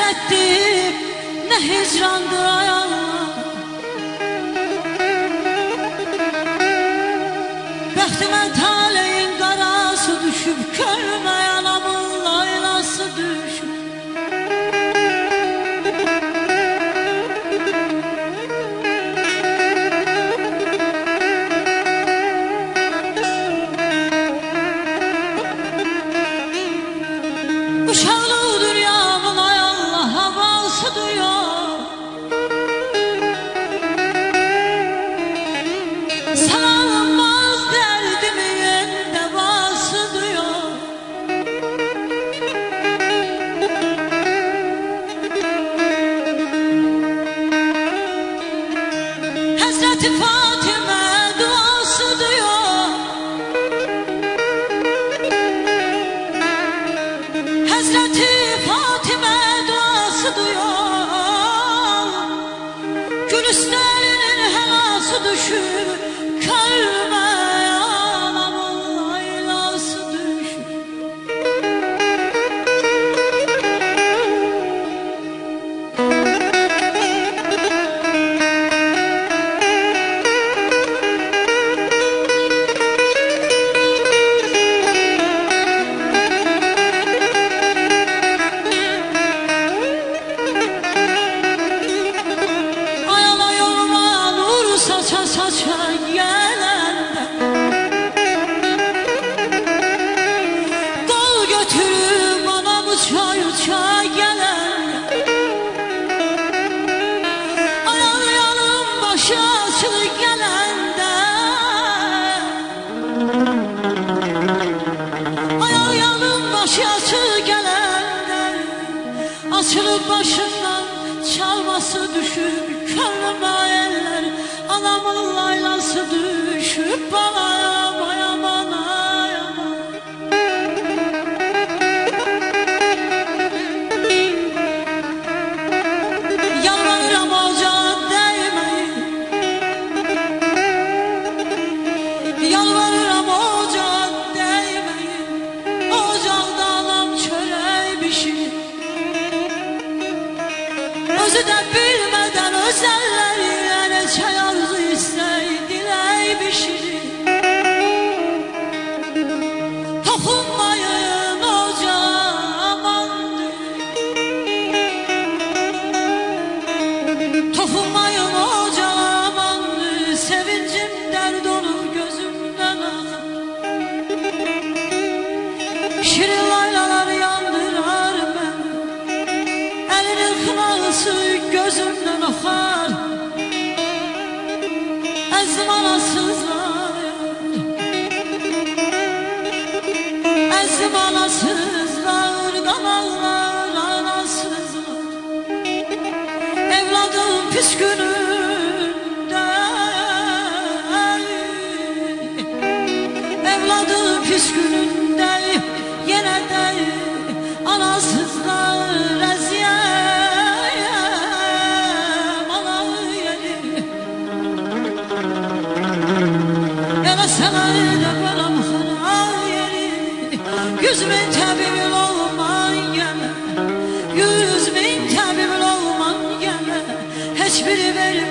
Həsrətdir, nə hicrandır ay Allah. Bəxtimə taleyin qarası düşüb, könlümə yanamın laylası düşüb. Uşaqlı dünyamın ay Allah havası duyuyor. Sağlanmaz derdimin devası duyuyor. Hazreti Fatime duası duyuyor. Hazreti Fatime duası duyuyor. Gülüsterinin helası düşür, kalbe yanamın laylası düşür. Ayala yoluma nur saça saça gelende, kol götürüp anam uça uça gelende, ayal yanım başı açılı gelende, ayal yanım başı açılı gelende, açılıp başından çalması düşüp könlüme eller, anamın laylası düşüp bana yama yamana yama. Yalvarırım ocağın değmeyin, yalvarırım ocağın değmeyin, ocağda anam çörek pişirir. Özü de bilmeden özelleriyle neçə yazı istey diley pişirir. Toxunmayın ocağa amandır, toxunmayın ocağa amandır, sevincim dərd olur gözümdən axır. Şirin laylalar yandırar mən, elinin xınası gözümden akar. Əzim anasızlar, əzim anasızlar, kanallar anasızlar. Evladım pis gününde, evladım pis gününde, yine de anasızlar eziyem ana yeri. Eve sana da benim hana yeri, 100 bin tabibin olman gene, 100 bin tabibin olman gene, hiçbiri vermez